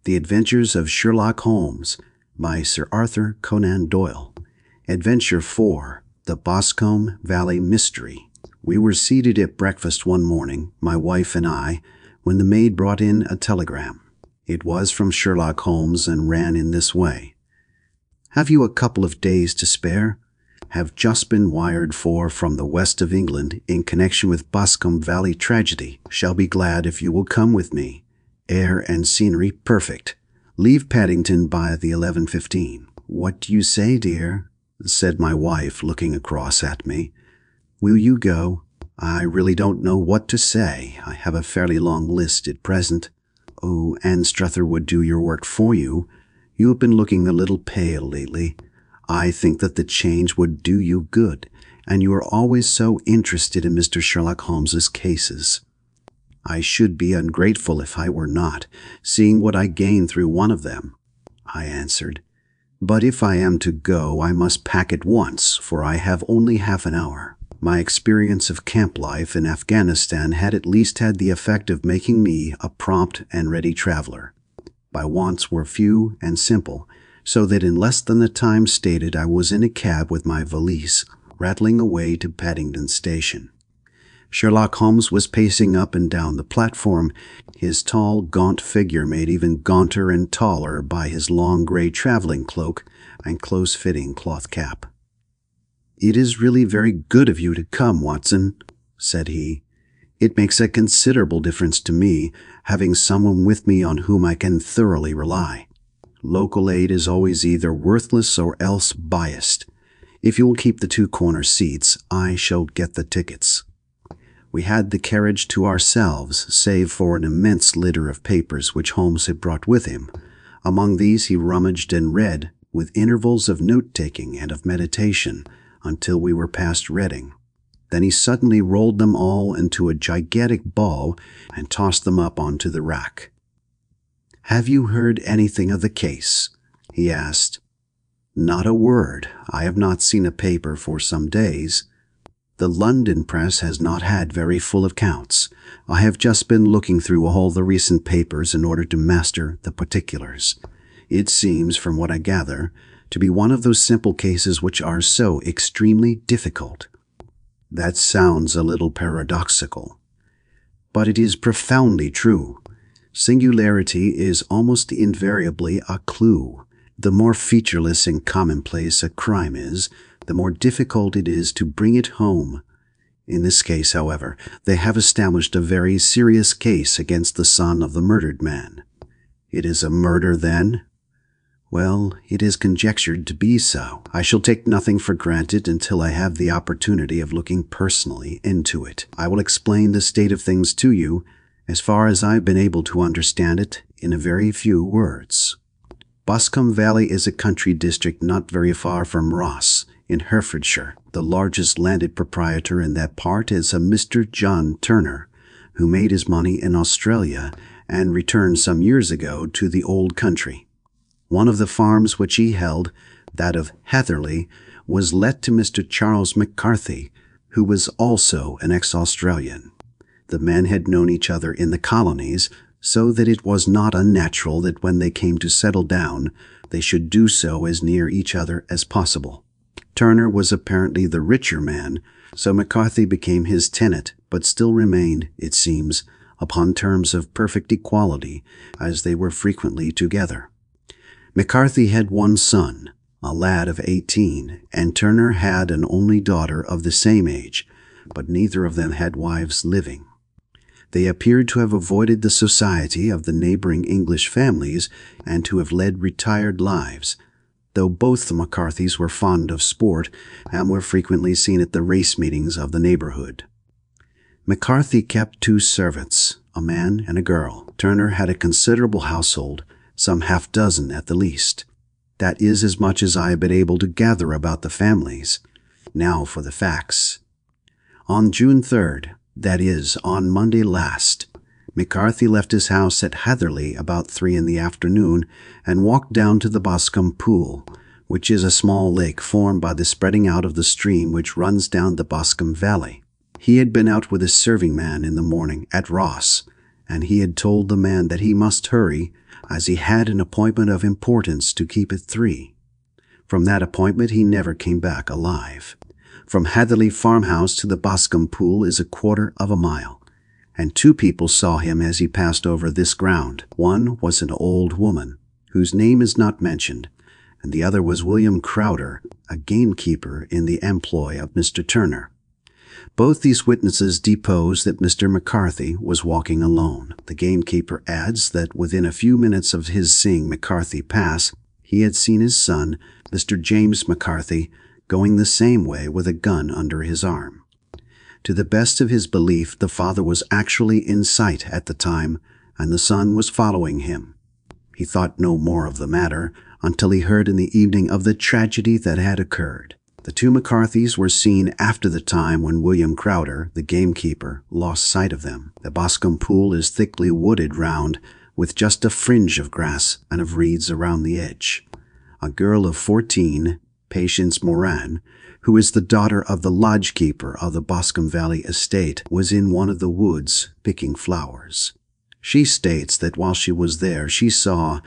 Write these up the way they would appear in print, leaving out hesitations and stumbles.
The Adventures of Sherlock Holmes by Sir Arthur Conan Doyle. Adventure 4, The Boscombe Valley Mystery. We were seated at breakfast one morning, my wife and I, when the maid brought in a telegram. It was from Sherlock Holmes and ran in this way. "Have you a couple of days to spare? Have just been wired for from the west of England in connection with Boscombe Valley tragedy. Shall be glad if you will come with me. Air and scenery perfect. Leave Paddington by the 11:15. "What do you say, dear?" said my wife, looking across at me. "Will you go?" "I really don't know what to say. I have a fairly long list at present." "Oh, Anstruther would do your work for you. You have been looking a little pale lately. I think that the change would do you good, and you are always so interested in Mr. Sherlock Holmes's cases." "I should be ungrateful if I were not, seeing what I gained through one of them," I answered. "But if I am to go, I must pack at once, for I have only half an hour." My experience of camp life in Afghanistan had at least had the effect of making me a prompt and ready traveler. My wants were few and simple, so that in less than the time stated I was in a cab with my valise, rattling away to Paddington Station. Sherlock Holmes was pacing up and down the platform, his tall, gaunt figure made even gaunter and taller by his long gray traveling cloak and close-fitting cloth cap. "It is really very good of you to come, Watson," said he. "It makes a considerable difference to me, having someone with me on whom I can thoroughly rely. Local aid is always either worthless or else biased. If you will keep the two corner seats, I shall get the tickets." We had the carriage to ourselves, save for an immense litter of papers which Holmes had brought with him. Among these he rummaged and read, with intervals of note-taking and of meditation, until we were past Reading. Then he suddenly rolled them all into a gigantic ball and tossed them up onto the rack. "Have you heard anything of the case?" he asked. "Not a word. I have not seen a paper for some days. The London press has not had very full accounts. I have just been looking through all the recent papers in order to master the particulars. It seems, from what I gather, to be one of those simple cases which are so extremely difficult." "That sounds a little paradoxical." "But it is profoundly true. Singularity is almost invariably a clue. The more featureless and commonplace a crime is, the more difficult it is to bring it home. In this case, however, they have established a very serious case against the son of the murdered man." "It is a murder, then?" "Well, it is conjectured to be so. I shall take nothing for granted until I have the opportunity of looking personally into it. I will explain the state of things to you, as far as I have been able to understand it, in a very few words. Boscombe Valley is a country district not very far from Ross, in Herefordshire. The largest landed proprietor in that part is a Mr. John Turner, who made his money in Australia and returned some years ago to the old country. One of the farms which he held, that of Hatherley, was let to Mr. Charles McCarthy, who was also an ex-Australian. The men had known each other in the colonies, so that it was not unnatural that when they came to settle down, they should do so as near each other as possible. Turner was apparently the richer man, so McCarthy became his tenant, but still remained, it seems, upon terms of perfect equality, as they were frequently together. McCarthy had one son, a lad of 18, and Turner had an only daughter of the same age, but neither of them had wives living. They appeared to have avoided the society of the neighboring English families and to have led retired lives, though both the McCarthys were fond of sport and were frequently seen at the race meetings of the neighborhood. McCarthy kept two servants, a man and a girl. Turner had a considerable household, some half-dozen at the least. That is as much as I have been able to gather about the families. Now for the facts. On June 3rd, that is, on Monday last, McCarthy left his house at Hatherley about 3 in the afternoon and walked down to the Boscombe Pool, which is a small lake formed by the spreading out of the stream which runs down the Boscombe Valley. He had been out with a serving man in the morning at Ross, and he had told the man that he must hurry, as he had an appointment of importance to keep at 3. From that appointment he never came back alive. From Hatherley farmhouse to the Boscombe Pool is 1/4 of a mile, and 2 people saw him as he passed over this ground. One was an old woman, whose name is not mentioned, and the other was William Crowder, a gamekeeper in the employ of Mr. Turner. Both these witnesses depose that Mr. McCarthy was walking alone. The gamekeeper adds that within a few minutes of his seeing McCarthy pass, he had seen his son, Mr. James McCarthy, going the same way with a gun under his arm. To the best of his belief, the father was actually in sight at the time, and the son was following him. He thought no more of the matter until he heard in the evening of the tragedy that had occurred. The 2 McCarthys were seen after the time when William Crowder, the gamekeeper, lost sight of them. The Boscombe Pool is thickly wooded round, with just a fringe of grass and of reeds around the edge. A girl of 14, Patience Moran, who is the daughter of the lodge-keeper of the Boscombe Valley estate, was in one of the woods picking flowers. She states that while she was there, she saw,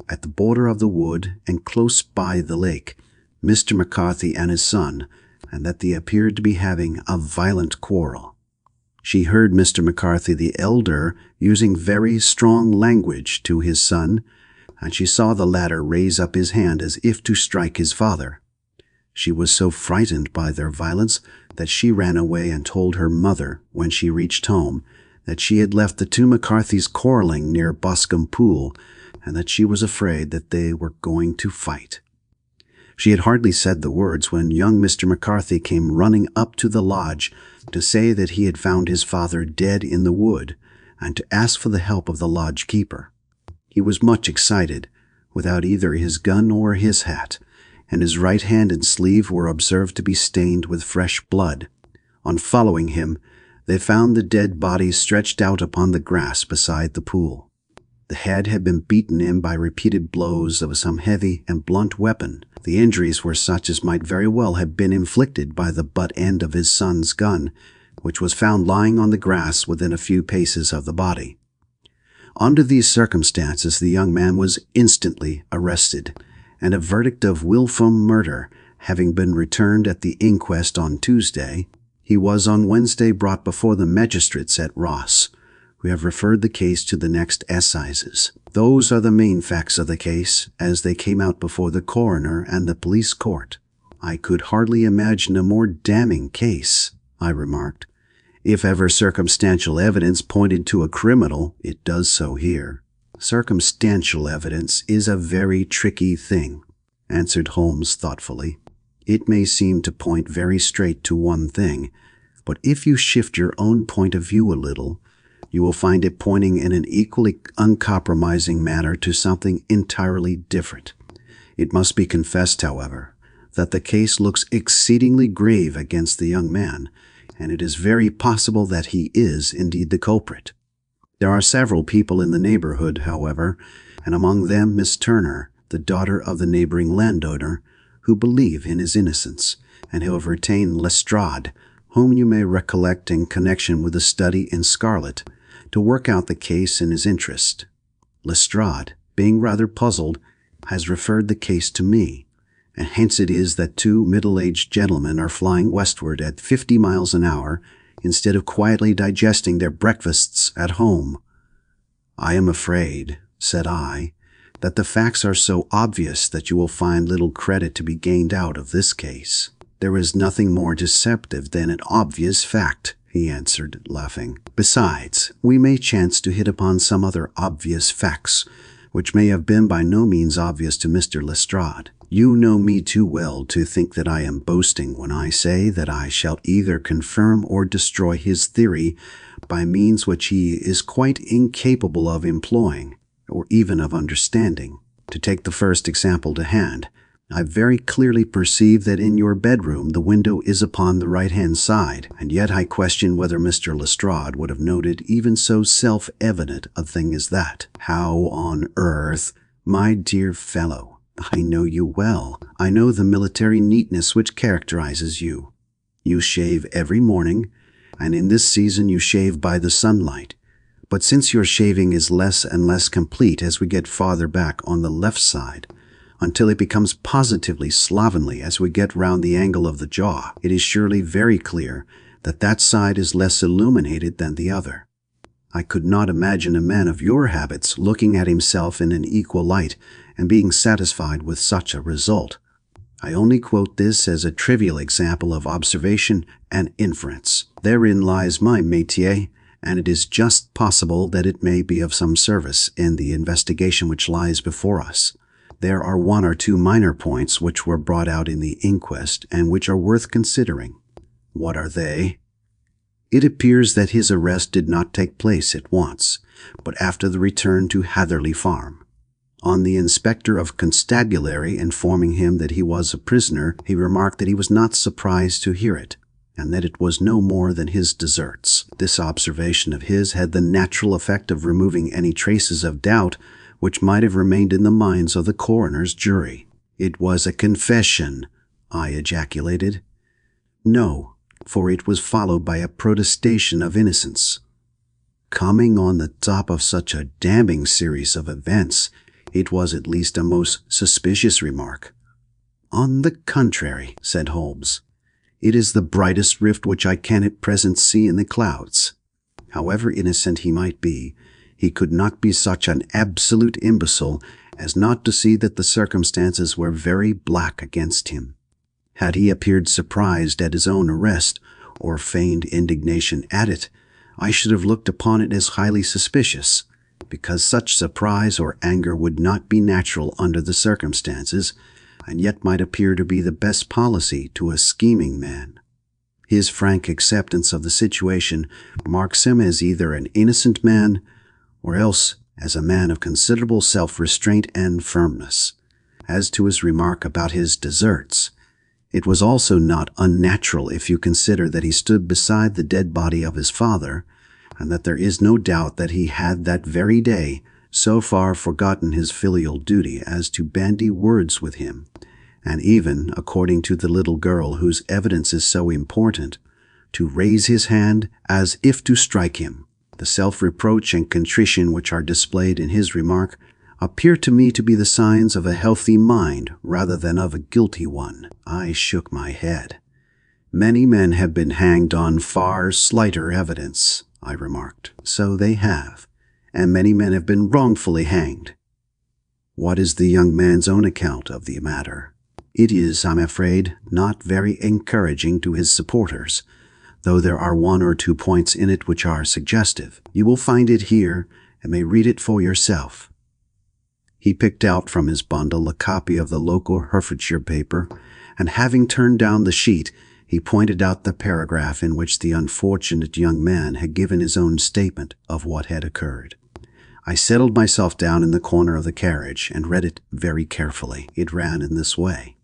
at the border of the wood and close by the lake, Mr. McCarthy and his son, and that they appeared to be having a violent quarrel. She heard Mr. McCarthy the elder using very strong language to his son, and she saw the latter raise up his hand as if to strike his father. She was so frightened by their violence that she ran away and told her mother, when she reached home, that she had left the 2 McCarthys quarreling near Boscombe Pool, and that she was afraid that they were going to fight. She had hardly said the words when young Mr. McCarthy came running up to the lodge to say that he had found his father dead in the wood, and to ask for the help of the lodge keeper. He was much excited, without either his gun or his hat, and his right hand and sleeve were observed to be stained with fresh blood. On following him, they found the dead body stretched out upon the grass beside the pool. The head had been beaten in by repeated blows of some heavy and blunt weapon. The injuries were such as might very well have been inflicted by the butt end of his son's gun, which was found lying on the grass within a few paces of the body. Under these circumstances, the young man was instantly arrested, and a verdict of wilful murder having been returned at the inquest on Tuesday, he was on Wednesday brought before the magistrates at Ross, who have referred the case to the next assizes. Those are the main facts of the case, as they came out before the coroner and the police court. I could hardly imagine a more damning case, I remarked. If ever circumstantial evidence pointed to a criminal, it does so here. Circumstantial evidence is a very tricky thing, answered Holmes thoughtfully. It may seem to point very straight to one thing, but if you shift your own point of view a little, you will find it pointing in an equally uncompromising manner to something entirely different. It must be confessed, however, that the case looks exceedingly grave against the young man, and it is very possible that he is indeed the culprit. There are several people in the neighborhood, however, and among them Miss Turner, the daughter of the neighboring landowner, who believe in his innocence, and who have retained Lestrade, whom you may recollect in connection with the study in Scarlet, to work out the case in his interest. Lestrade, being rather puzzled, has referred the case to me, and hence it is that 2 middle-aged gentlemen are flying westward at 50 miles an hour instead of quietly digesting their breakfasts at home. I am afraid, said I, that the facts are so obvious that you will find little credit to be gained out of this case. There is nothing more deceptive than an obvious fact, he answered, laughing. Besides, we may chance to hit upon some other obvious facts, which may have been by no means obvious to Mr. Lestrade. You know me too well to think that I am boasting when I say that I shall either confirm or destroy his theory by means which he is quite incapable of employing, or even of understanding. To take the first example to hand, I very clearly perceive that in your bedroom the window is upon the right-hand side, and yet I question whether Mr. Lestrade would have noted even so self-evident a thing as that. How on earth, my dear fellow, I know you well. I know the military neatness which characterizes you. You shave every morning, and in this season you shave by the sunlight. but since your shaving is less and less complete as we get farther back on the left side, until it becomes positively slovenly as we get round the angle of the jaw, it is surely very clear that that side is less illuminated than the other. I could not imagine a man of your habits looking at himself in an equal light and being satisfied with such a result. I only quote this as a trivial example of observation and inference. Therein lies my métier, and it is just possible that it may be of some service in the investigation which lies before us. There are one or two minor points which were brought out in the inquest and which are worth considering. What are they? It appears that his arrest did not take place at once, but after the return to Hatherley Farm. On the inspector of constabulary informing him that he was a prisoner, he remarked that he was not surprised to hear it, and that it was no more than his deserts. This observation of his had the natural effect of removing any traces of doubt which might have remained in the minds of the coroner's jury. "It was a confession," I ejaculated. "No, for it was followed by a protestation of innocence." Coming on the top of such a damning series of events, it was at least a most suspicious remark. "On the contrary," said Holmes, "it is the brightest rift which I can at present see in the clouds." However innocent he might be, he could not be such an absolute imbecile as not to see that the circumstances were very black against him. Had he appeared surprised at his own arrest, or feigned indignation at it, I should have looked upon it as highly suspicious, because such surprise or anger would not be natural under the circumstances, and yet might appear to be the best policy to a scheming man. His frank acceptance of the situation marks him as either an innocent man, or else as a man of considerable self-restraint and firmness. As to his remark about his deserts, it was also not unnatural if you consider that he stood beside the dead body of his father, and that there is no doubt that he had that very day so far forgotten his filial duty as to bandy words with him, and even, according to the little girl whose evidence is so important, to raise his hand as if to strike him. The self-reproach and contrition which are displayed in his remark appear to me to be the signs of a healthy mind rather than of a guilty one. I shook my head. "Many men have been hanged on far slighter evidence," I remarked. "So they have, and many men have been wrongfully hanged." "What is the young man's own account of the matter?" "It is, I'm afraid, not very encouraging to his supporters, though there are one or two points in it which are suggestive. You will find it here, and may read it for yourself." He picked out from his bundle a copy of the local Herefordshire paper, and having turned down the sheet, he pointed out the paragraph in which the unfortunate young man had given his own statement of what had occurred. I settled myself down in the corner of the carriage and read it very carefully. It ran in this way.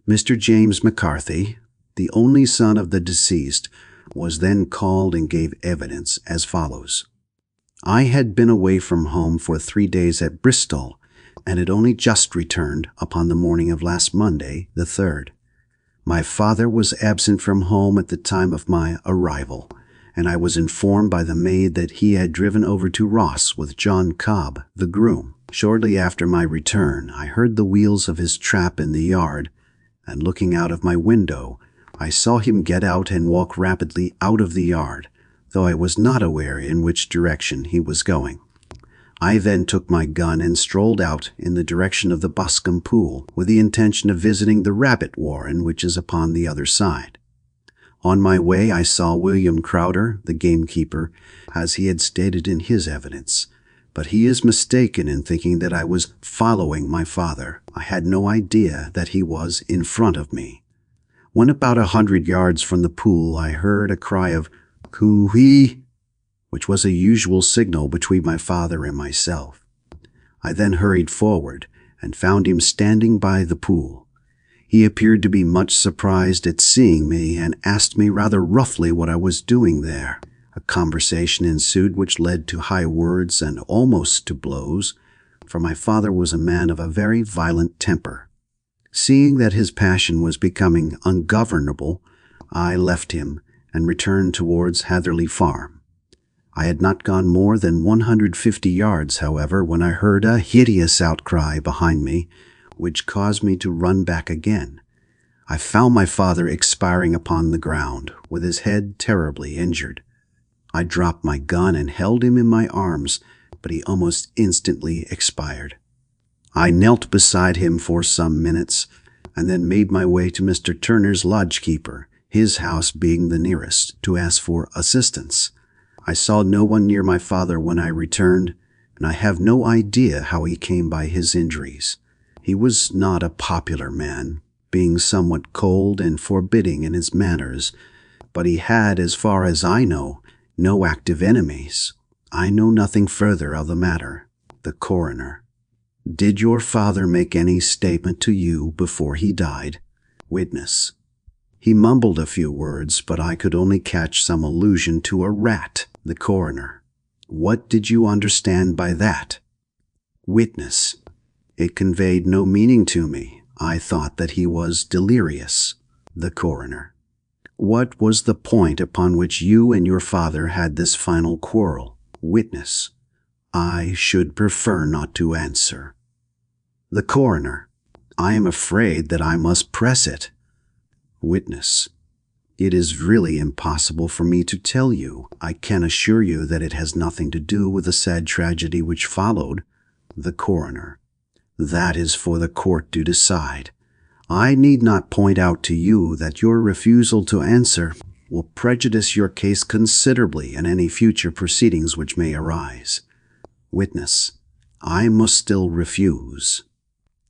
Mr. James McCarthy, the only son of the deceased, was then called and gave evidence as follows. "I had been away from home for 3 days at Bristol, and had only just returned upon the morning of last Monday, the 3rd. My father was absent from home at the time of my arrival, and I was informed by the maid that he had driven over to Ross with John Cobb, the groom. Shortly after my return, I heard the wheels of his trap in the yard, and looking out of my window, I saw him get out and walk rapidly out of the yard, though I was not aware in which direction he was going. I then took my gun and strolled out in the direction of the Boscombe Pool, with the intention of visiting the rabbit warren which is upon the other side. On my way I saw William Crowder, the gamekeeper, as he had stated in his evidence, but he is mistaken in thinking that I was following my father. I had no idea that he was in front of me. When about 100 yards from the pool, I heard a cry of "Coo-hee," which was a usual signal between my father and myself. I then hurried forward and found him standing by the pool. He appeared to be much surprised at seeing me and asked me rather roughly what I was doing there. A conversation ensued which led to high words and almost to blows, for my father was a man of a very violent temper. Seeing that his passion was becoming ungovernable, I left him and returned towards Hatherley Farm. I had not gone more than 150 yards, however, when I heard a hideous outcry behind me, which caused me to run back again. I found my father expiring upon the ground, with his head terribly injured. I dropped my gun and held him in my arms, but he almost instantly expired. I knelt beside him for some minutes, and then made my way to Mr. Turner's lodgekeeper, his house being the nearest, to ask for assistance. I saw no one near my father when I returned, and I have no idea how he came by his injuries. He was not a popular man, being somewhat cold and forbidding in his manners, but he had, as far as I know, no active enemies. I know nothing further of the matter. The coroner: Did your father make any statement to you before he died? Witness: He mumbled a few words, but I could only catch some allusion to a rat. The coroner: What did you understand by that? Witness: It conveyed no meaning to me. I thought that he was delirious. The coroner: What was the point upon which you and your father had this final quarrel? Witness: I should prefer not to answer. The coroner: I am afraid that I must press it. Witness: It is really impossible for me to tell you. I can assure you that it has nothing to do with the sad tragedy which followed. The coroner: That is for the court to decide. I need not point out to you that your refusal to answer will prejudice your case considerably in any future proceedings which may arise. Witness: I must still refuse.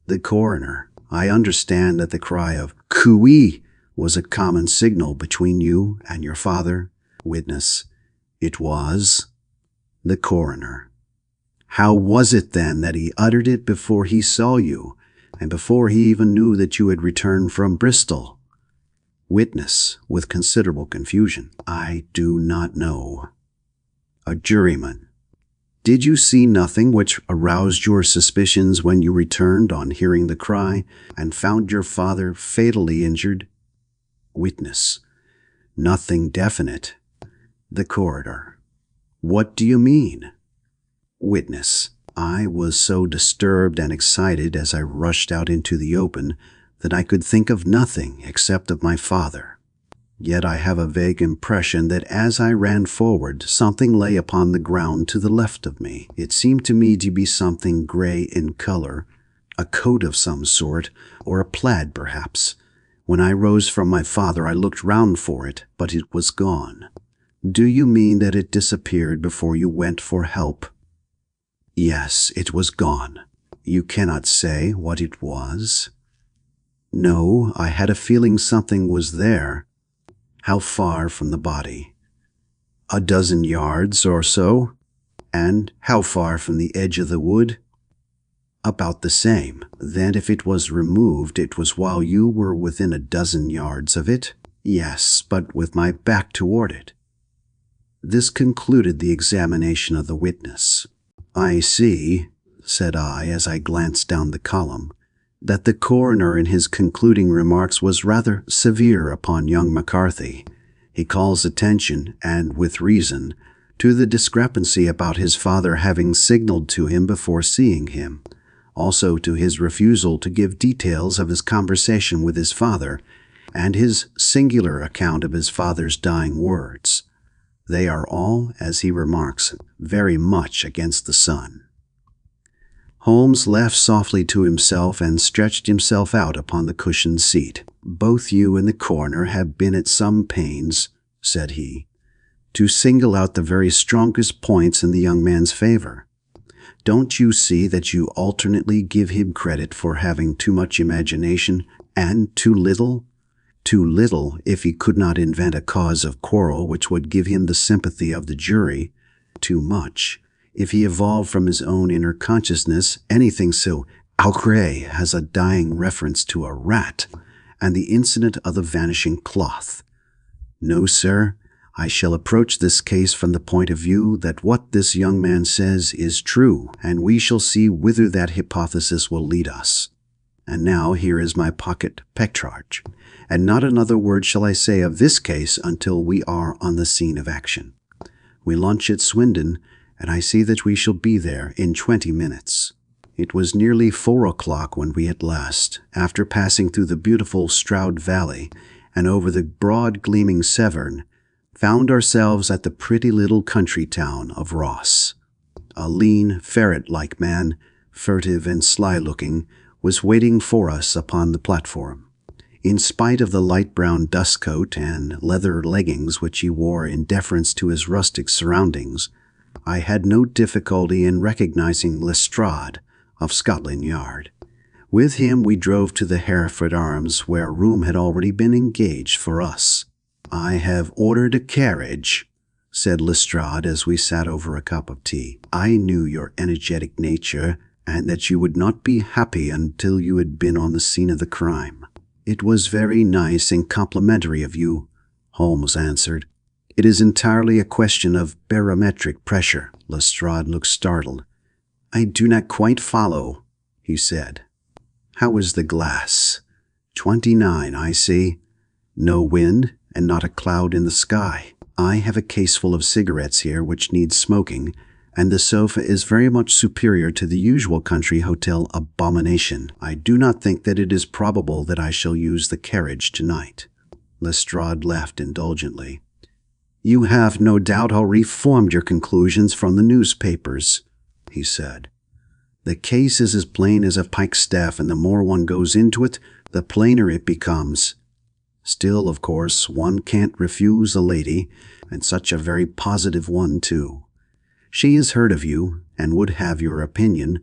The coroner: I understand that the cry of "Cooey" was a common signal between you and your father. Witness: It was. The coroner: How was it then that he uttered it before he saw you, and before he even knew that you had returned from Bristol? Witness, with considerable confusion: I do not know. A juryman: Did you see nothing which aroused your suspicions when you returned on hearing the cry and found your father fatally injured? Witness: Nothing definite. The coroner: What do you mean? Witness: I was so disturbed and excited as I rushed out into the open that I could think of nothing except of my father. Yet I have a vague impression that as I ran forward, something lay upon the ground to the left of me. It seemed to me to be something gray in color, a coat of some sort, or a plaid perhaps. When I rose from my father, I looked round for it, but it was gone. Do you mean that it disappeared before you went for help? Yes, it was gone. You cannot say what it was? No, I had a feeling something was there. How far from the body? 12 yards or so. And how far from the edge of the wood? About the same. Then if it was removed, it was while you were within 12 yards of it? Yes, but with my back toward it. This concluded the examination of the witness. I see, said I as I glanced down the column, that the coroner in his concluding remarks was rather severe upon young McCarthy. He calls attention, and with reason, to the discrepancy about his father having signaled to him before seeing him, also to his refusal to give details of his conversation with his father, and his singular account of his father's dying words. They are all, as he remarks, very much against the son. Holmes laughed softly to himself and stretched himself out upon the cushioned seat. Both you and the coroner have been at some pains, said he, to single out the very strongest points in the young man's favor. Don't you see that you alternately give him credit for having too much imagination and too little? Too little if he could not invent a cause of quarrel which would give him the sympathy of the jury. Too much if he evolved from his own inner consciousness anything so outré as a dying reference to a rat and the incident of the vanishing cloth. No, sir, I shall approach this case from the point of view that what this young man says is true, and we shall see whither that hypothesis will lead us. And now here is my pocket pectrarch, and not another word shall I say of this case until we are on the scene of action. We lunch at Swindon, and I see that we shall be there in 20 minutes. It was nearly 4 o'clock when we at last, after passing through the beautiful Stroud Valley and over the broad gleaming Severn, found ourselves at the pretty little country town of Ross. A lean, ferret-like man, furtive and sly-looking, was waiting for us upon the platform. In spite of the light brown dust coat and leather leggings which he wore in deference to his rustic surroundings, I had no difficulty in recognizing Lestrade of Scotland Yard. With him we drove to the Hereford Arms, where a room had already been engaged for us. "I have ordered a carriage," said Lestrade as we sat over a cup of tea. "I knew your energetic nature, and that you would not be happy until you had been on the scene of the crime." "It was very nice and complimentary of you," Holmes answered. "It is entirely a question of barometric pressure." Lestrade looked startled. "I do not quite follow," he said. "How is the glass?" 29, I see. No wind, and not a cloud in the sky. I have a case full of cigarettes here which needs smoking, and the sofa is very much superior to the usual country hotel abomination. I do not think that it is probable that I shall use the carriage tonight." Lestrade laughed indulgently. "You have no doubt already formed your conclusions from the newspapers," he said. "The case is as plain as a pikestaff, and the more one goes into it, the plainer it becomes. Still, of course, one can't refuse a lady, and such a very positive one, too. She has heard of you, and would have your opinion,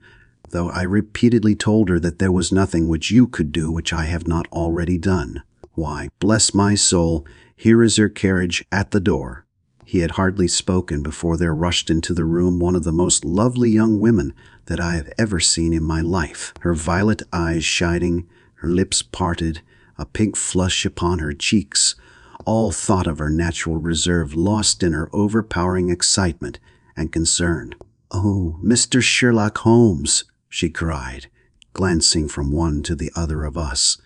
though I repeatedly told her that there was nothing which you could do which I have not already done. Why, bless my soul, here is her carriage at the door." He had hardly spoken before there rushed into the room one of the most lovely young women that I have ever seen in my life, her violet eyes shining, her lips parted, a pink flush upon her cheeks, all thought of her natural reserve lost in her overpowering excitement and concern. "Oh, Mr. Sherlock Holmes," she cried, glancing from one to the other of us,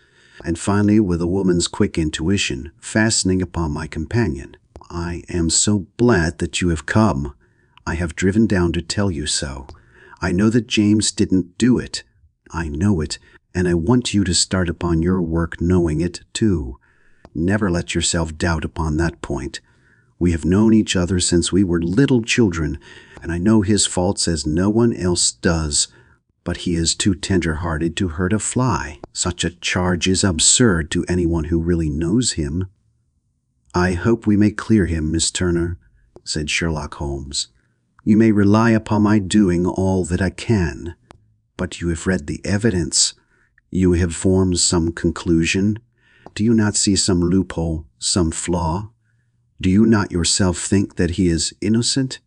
and finally, with a woman's quick intuition, fastening upon my companion. "I am so glad that you have come. I have driven down to tell you so. I know that James didn't do it. I know it, and I want you to start upon your work knowing it, too. Never let yourself doubt upon that point. We have known each other since we were little children, and I know his faults as no one else does, but he is too tender-hearted to hurt a fly. Such a charge is absurd to anyone who really knows him." "I hope we may clear him, Miss Turner," said Sherlock Holmes. "You may rely upon my doing all that I can. But you have read the evidence. You have formed some conclusion. Do you not see some loophole, some flaw? Do you not yourself think that he is innocent?"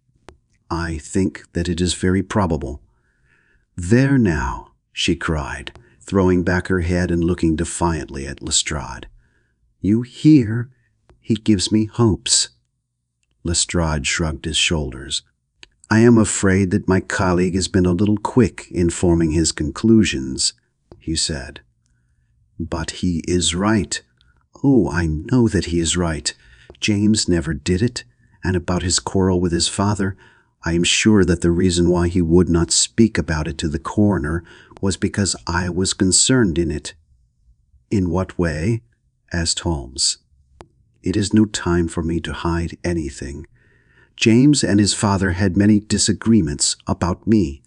"I think that it is very probable." "There now," she cried, throwing back her head and looking defiantly at Lestrade. "You hear? He gives me hopes." Lestrade shrugged his shoulders. "I am afraid that my colleague has been a little quick in forming his conclusions," he said. "But he is right. Oh, I know that he is right. James never did it, and about his quarrel with his father, I am sure that the reason why he would not speak about it to the coroner was because I was concerned in it." "In what way?" asked Holmes. "It is no time for me to hide anything. James and his father had many disagreements about me.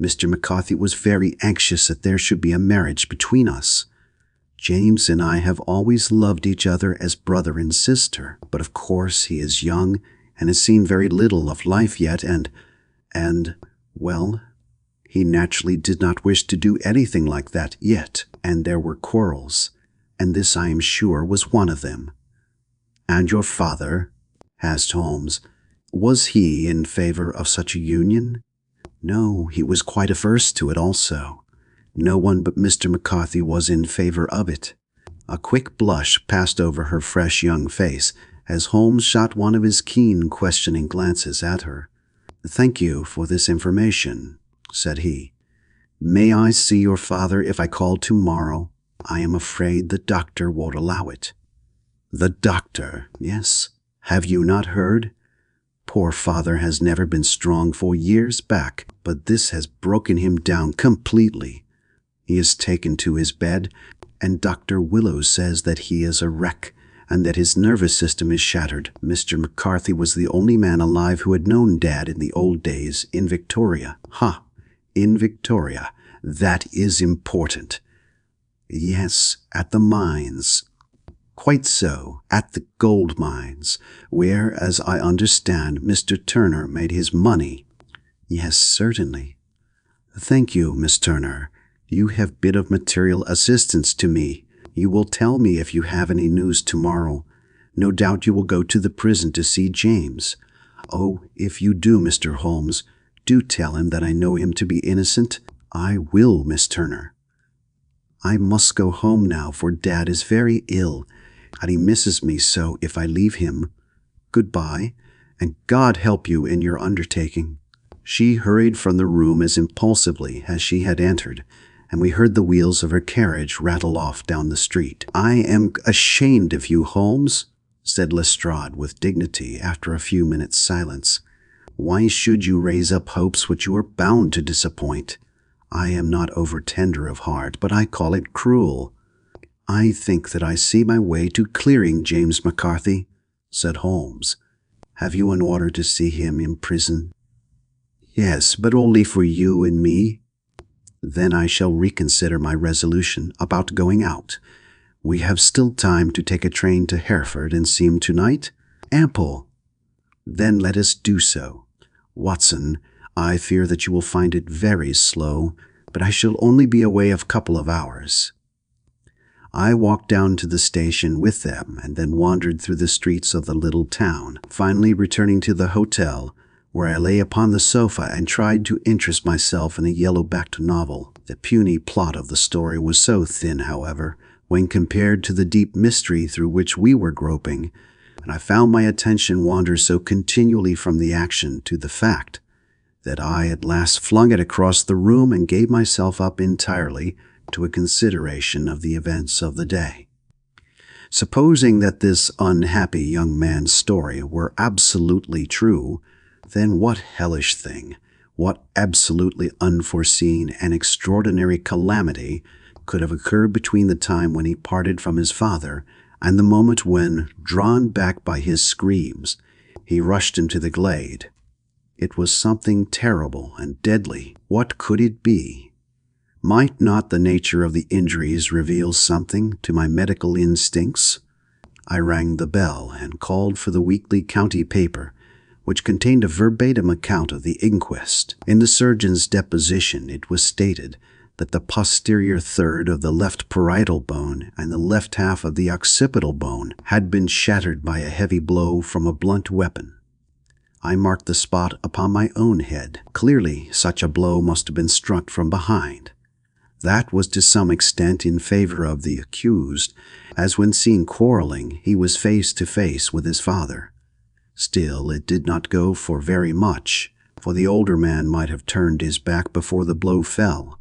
Mr. McCarthy was very anxious that there should be a marriage between us. James and I have always loved each other as brother and sister, but of course he is young and has seen very little of life yet, and, well, he naturally did not wish to do anything like that yet, and there were quarrels, and this I am sure was one of them." "And your father?" asked Holmes. "Was he in favor of such a union?" "No, he was quite averse to it also. No one but Mr. McCarthy was in favor of it." A quick blush passed over her fresh young face as Holmes shot one of his keen, questioning glances at her. "Thank you for this information," said he. "May I see your father if I call tomorrow? I am afraid the doctor won't allow it." "The doctor, yes. Have you not heard? poor father has never been strong for years back, but this has broken him down completely. He is taken to his bed, and Dr. Willows says that he is a wreck, and that his nervous system is shattered. Mr. McCarthy was the only man alive who had known Dad in the old days in Victoria. Ha! In Victoria. That is important. Yes, at the mines. Quite so, at the gold mines, where, as I understand, Mr. Turner made his money. Yes, certainly. Thank you, Miss Turner. You have been of material assistance to me. You will tell me if you have any news tomorrow. No doubt you will go to the prison to see James. Oh, if you do, Mr. Holmes, do tell him that I know him to be innocent. I will, Miss Turner. I must go home now, for Dad is very ill, and he misses me so if I leave him. Goodbye, and God help you in your undertaking." She hurried from the room as impulsively as she had entered, and we heard the wheels of her carriage rattle off down the street. "I am ashamed of you, Holmes," said Lestrade with dignity after a few minutes' silence. "Why should you raise up hopes which you are bound to disappoint? I am not over-tender of heart, but I call it cruel." "I think that I see my way to clearing James McCarthy," said Holmes. "Have you an order to see him in prison?" "Yes, but only for you and me." "Then I shall reconsider my resolution about going out. We have still time to take a train to Hereford and see him tonight?" "Ample." "Then let us do so. Watson, I fear that you will find it very slow, but I shall only be away a couple of hours." I walked down to the station with them and then wandered through the streets of the little town, finally returning to the hotel, where I lay upon the sofa and tried to interest myself in a yellow-backed novel. The puny plot of the story was so thin, however, when compared to the deep mystery through which we were groping, and I found my attention wander so continually from the action to the fact that I at last flung it across the room and gave myself up entirely to a consideration of the events of the day. Supposing that this unhappy young man's story were absolutely true, then what hellish thing, what absolutely unforeseen and extraordinary calamity could have occurred between the time when he parted from his father and the moment when, drawn back by his screams, he rushed into the glade? It was something terrible and deadly. What could it be? Might not the nature of the injuries reveal something to my medical instincts? I rang the bell and called for the weekly county paper, which contained a verbatim account of the inquest. In the surgeon's deposition, it was stated that the posterior third of the left parietal bone and the left half of the occipital bone had been shattered by a heavy blow from a blunt weapon. I marked the spot upon my own head. Clearly, such a blow must have been struck from behind. That was to some extent in favor of the accused, as when seen quarreling, he was face to face with his father. Still, it did not go for very much, for the older man might have turned his back before the blow fell.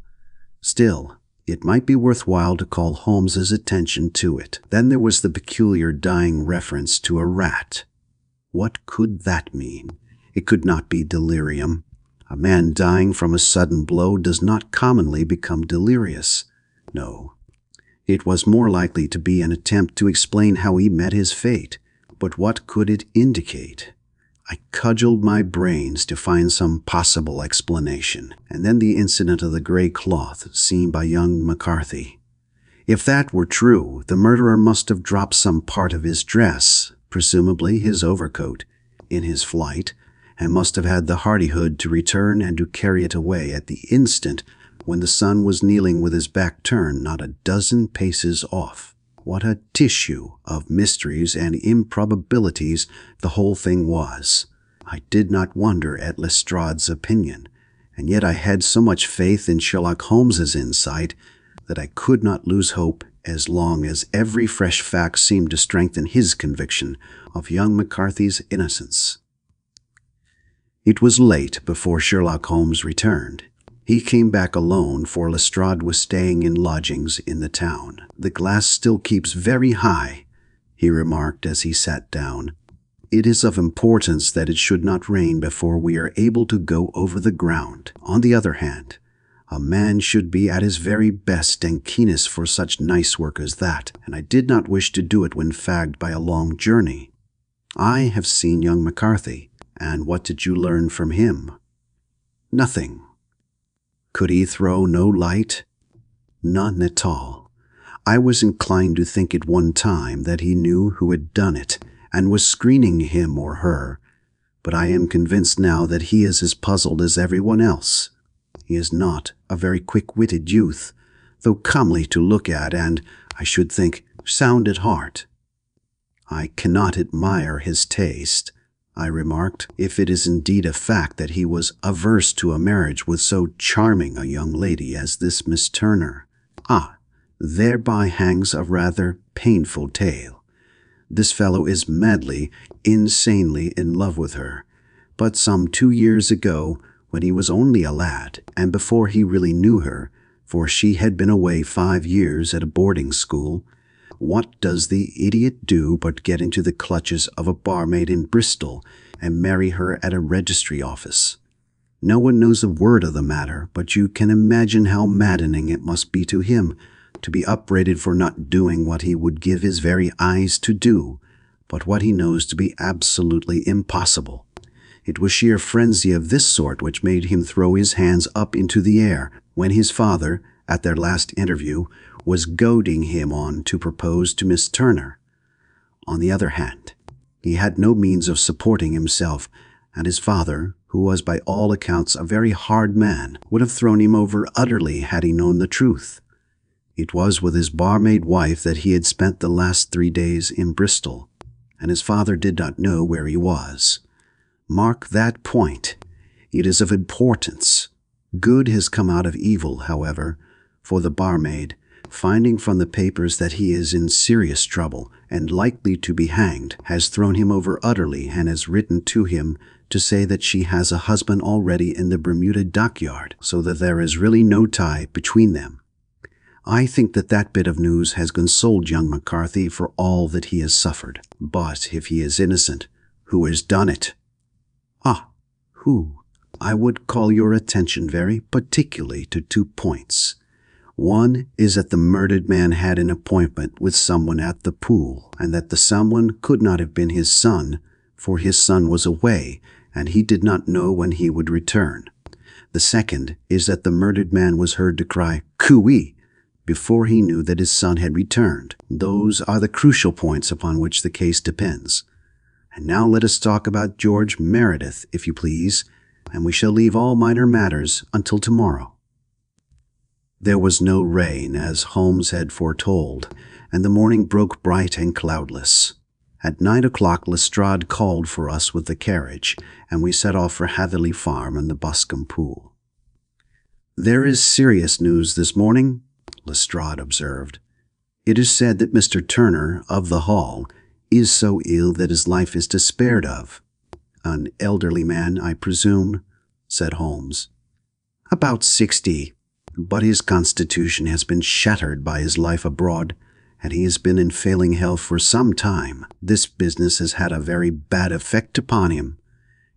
Still, it might be worthwhile to call Holmes's attention to it. Then there was the peculiar dying reference to a rat. What could that mean? It could not be delirium. A man dying from a sudden blow does not commonly become delirious. No, it was more likely to be an attempt to explain how he met his fate. But what could it indicate? I cudgeled my brains to find some possible explanation, and then the incident of the gray cloth seen by young McCarthy. If that were true, the murderer must have dropped some part of his dress, presumably his overcoat, in his flight, and must have had the hardihood to return and to carry it away at the instant when the son was kneeling with his back turned not a dozen paces off. What a tissue of mysteries and improbabilities the whole thing was. I did not wonder at Lestrade's opinion, and yet I had so much faith in Sherlock Holmes's insight that I could not lose hope as long as every fresh fact seemed to strengthen his conviction of young McCarthy's innocence. It was late before Sherlock Holmes returned. He came back alone, for Lestrade was staying in lodgings in the town. "The glass still keeps very high," he remarked as he sat down. It is of importance that it should not rain before we are able to go over the ground. On the other hand, a man should be at his very best and keenest for such nice work as that, and I did not wish to do it when fagged by a long journey. I have seen young McCarthy, and what did you learn from him? Nothing. Could he throw no light? None at all. I was inclined to think at one time that he knew who had done it, and was screening him or her, but I am convinced now that he is as puzzled as everyone else. He is not a very quick-witted youth, though comely to look at and, I should think, sound at heart. I cannot admire his taste, I remarked, if it is indeed a fact that he was averse to a marriage with so charming a young lady as this Miss Turner. Ah, thereby hangs a rather painful tale. This fellow is madly, insanely in love with her, but some 2 years ago, when he was only a lad, and before he really knew her, for she had been away 5 years at a boarding school, what does the idiot do but get into the clutches of a barmaid in Bristol and marry her at a registry office? No one knows a word of the matter, but you can imagine how maddening it must be to him to be upbraided for not doing what he would give his very eyes to do, but what he knows to be absolutely impossible. It was sheer frenzy of this sort which made him throw his hands up into the air when his father, at their last interview, was goading him on to propose to Miss Turner. On the other hand, he had no means of supporting himself, and his father, who was by all accounts a very hard man, would have thrown him over utterly had he known the truth. It was with his barmaid wife that he had spent the last 3 days in Bristol, and his father did not know where he was. Mark that point. It is of importance. Good has come out of evil, however, for the barmaid, finding from the papers that he is in serious trouble and likely to be hanged, has thrown him over utterly and has written to him to say that she has a husband already in the Bermuda dockyard, so that there is really no tie between them. I think that that bit of news has consoled young McCarthy for all that he has suffered. But if he is innocent, who has done it? Ah, who? I would call your attention very particularly to 2 points. One is that the murdered man had an appointment with someone at the pool, and that the someone could not have been his son, for his son was away, and he did not know when he would return. The second is that the murdered man was heard to cry, "Cooey!" before he knew that his son had returned. Those are the crucial points upon which the case depends. And now let us talk about George Meredith, if you please, and we shall leave all minor matters until tomorrow. There was no rain, as Holmes had foretold, and the morning broke bright and cloudless. At 9 o'clock Lestrade called for us with the carriage, and we set off for Hatherley Farm and the Boscombe Pool. "There is serious news this morning," Lestrade observed. "It is said that Mr. Turner, of the Hall, is so ill that his life is despaired of." "An elderly man, I presume," said Holmes. "About 60, but his constitution has been shattered by his life abroad, and he has been in failing health for some time. This business has had a very bad effect upon him.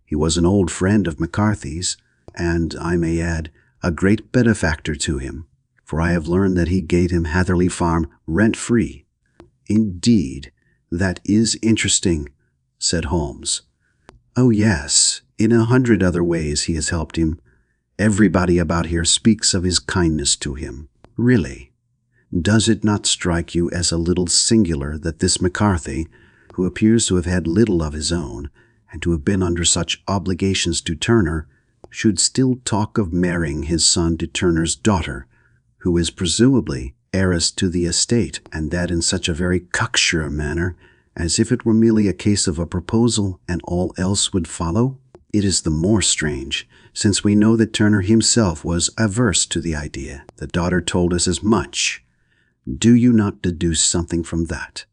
He was an old friend of McCarthy's, and, I may add, a great benefactor to him, for I have learned that he gave him Hatherley Farm rent-free." "Indeed, that is interesting," said Holmes. "Oh yes, in 100 other ways he has helped him. Everybody about here speaks of his kindness to him. Really, does it not strike you as a little singular that this McCarthy, who appears to have had little of his own, and to have been under such obligations to Turner, should still talk of marrying his son to Turner's daughter, who is presumably heiress to the estate, and that in such a very cocksure manner, as if it were merely a case of a proposal and all else would follow? It is the more strange, since we know that Turner himself was averse to the idea. The daughter told us as much. Do you not deduce something from that?"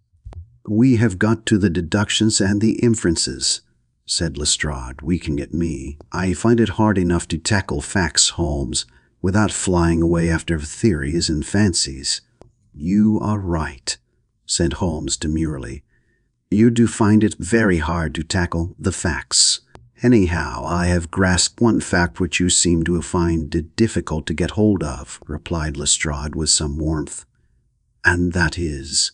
"We have got to the deductions and the inferences," said Lestrade, winking at me. "I find it hard enough to tackle facts, Holmes, without flying away after theories and fancies." "You are right," said Holmes demurely. You do find it very hard to tackle the facts. Anyhow, I have grasped one fact which you seem to find it difficult to get hold of, replied Lestrade with some warmth. And that is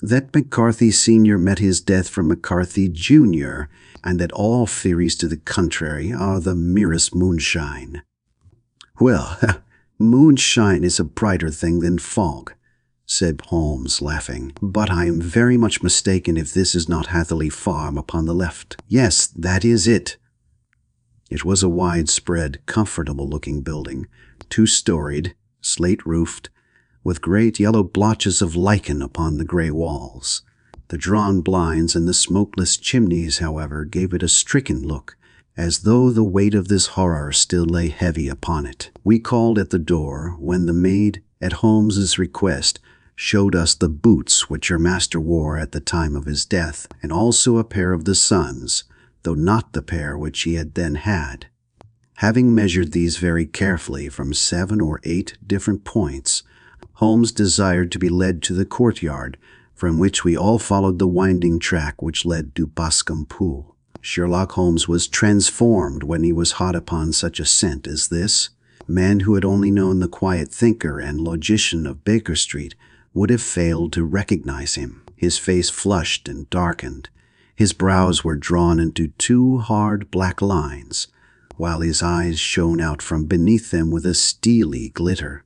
that McCarthy Sr. met his death from McCarthy Jr., and that all theories to the contrary are the merest moonshine. Well, moonshine is a brighter thing than fog, said Holmes, laughing. But I am very much mistaken if this is not Hatherley Farm upon the left. Yes, that is it. It was a widespread, comfortable-looking building, two-storied, slate-roofed, with great yellow blotches of lichen upon the gray walls. The drawn blinds and the smokeless chimneys, however, gave it a stricken look, as though the weight of this horror still lay heavy upon it. We called at the door, when the maid, at Holmes's request, showed us the boots which her master wore at the time of his death, and also a pair of the son's, though not the pair which he had then had. Having measured these very carefully from 7 or 8 different points, Holmes desired to be led to the courtyard, from which we all followed the winding track which led to Boscombe Pool. Sherlock Holmes was transformed when he was hot upon such a scent as this. Man who had only known the quiet thinker and logician of Baker Street would have failed to recognize him. His face flushed and darkened. His brows were drawn into 2 hard black lines, while his eyes shone out from beneath them with a steely glitter.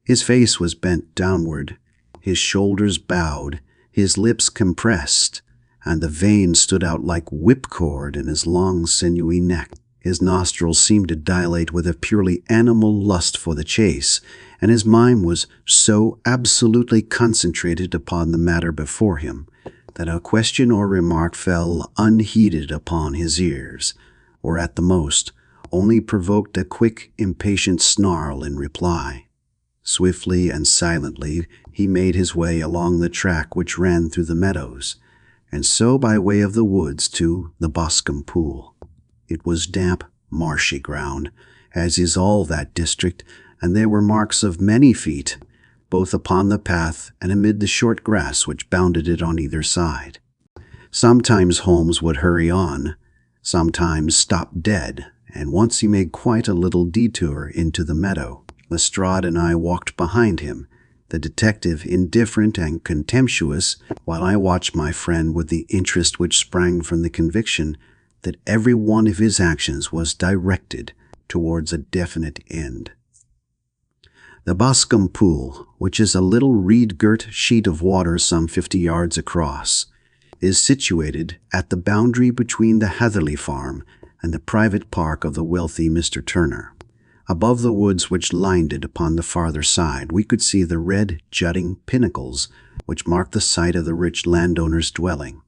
His face was bent downward, his shoulders bowed, his lips compressed, and the veins stood out like whipcord in his long, sinewy neck. His nostrils seemed to dilate with a purely animal lust for the chase, and his mind was so absolutely concentrated upon the matter before him that a question or remark fell unheeded upon his ears, or at the most only provoked a quick, impatient snarl in reply. Swiftly and silently he made his way along the track which ran through the meadows, and so by way of the woods to the Boscombe Pool. It was damp, marshy ground, as is all that district, and there were marks of many feet, both upon the path and amid the short grass which bounded it on either side. Sometimes Holmes would hurry on, sometimes stop dead, and once he made quite a little detour into the meadow. Lestrade and I walked behind him, the detective indifferent and contemptuous, while I watched my friend with the interest which sprang from the conviction that every one of his actions was directed towards a definite end. The Boscombe Pool, which is a little reed-girt sheet of water some 50 yards across, is situated at the boundary between the Hatherley Farm and the private park of the wealthy Mr. Turner. Above the woods which lined it upon the farther side, we could see the red, jutting pinnacles which marked the site of the rich landowner's dwelling.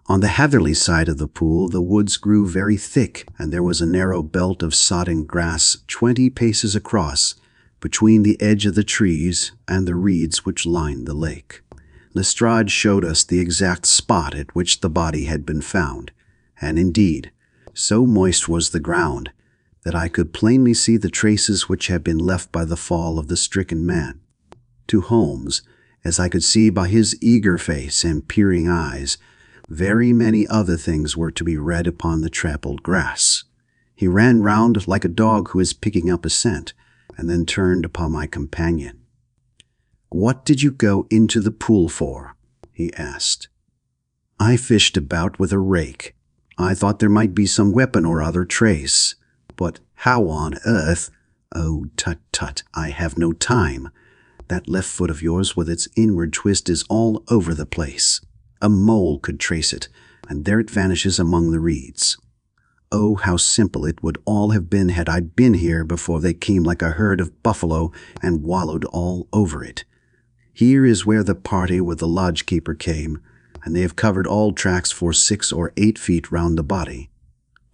On the Hatherley side of the pool, the woods grew very thick, and there was a narrow belt of sodden grass 20 paces across between the edge of the trees and the reeds which lined the lake. Lestrade showed us the exact spot at which the body had been found, and indeed, so moist was the ground that I could plainly see the traces which had been left by the fall of the stricken man. To Holmes, as I could see by his eager face and peering eyes, very many other things were to be read upon the trampled grass. He ran round like a dog who is picking up a scent, and then turned upon my companion. "What did you go into the pool for?" he asked. "I fished about with a rake. I thought there might be some weapon or other trace. But how on earth—" "Oh, tut-tut, I have no time. That left foot of yours with its inward twist is all over the place. A mole could trace it, and there it vanishes among the reeds. Oh, how simple it would all have been had I been here before they came like a herd of buffalo and wallowed all over it. Here is where the party with the lodge-keeper came, and they have covered all tracks for 6 or 8 feet round the body.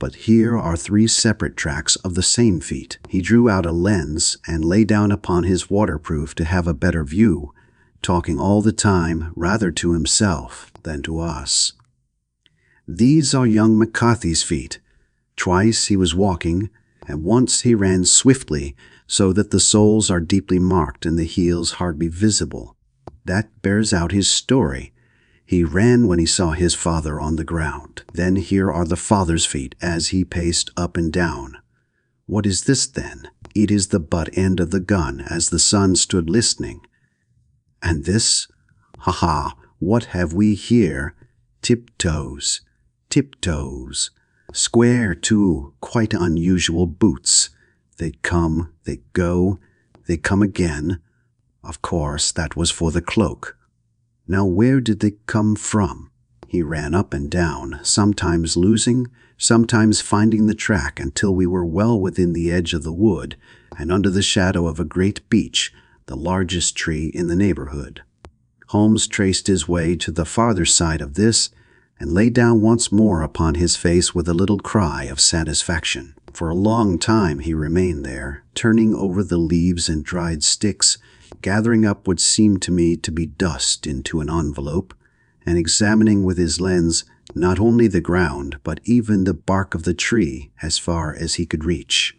But here are 3 separate tracks of the same feet." He drew out a lens and lay down upon his waterproof to have a better view, talking all the time rather to himself than to us. "These are young McCarthy's feet. Twice he was walking, and once he ran swiftly, so that the soles are deeply marked and the heels hardly visible. That bears out his story. He ran when he saw his father on the ground. Then here are the father's feet as he paced up and down. What is this then? It is the butt end of the gun as the son stood listening. And this? Ha ha, what have we here? Tiptoes. Tiptoes. Square, too, quite unusual boots. They come, they go, they come again. Of course, that was for the cloak. Now where did they come from? He ran up and down, sometimes losing, sometimes finding the track until we were well within the edge of the wood and under the shadow of a great beech, the largest tree in the neighborhood. Holmes traced his way to the farther side of this and lay down once more upon his face with a little cry of satisfaction. For a long time he remained there, turning over the leaves and dried sticks, gathering up what seemed to me to be dust into an envelope, and examining with his lens not only the ground, but even the bark of the tree as far as he could reach.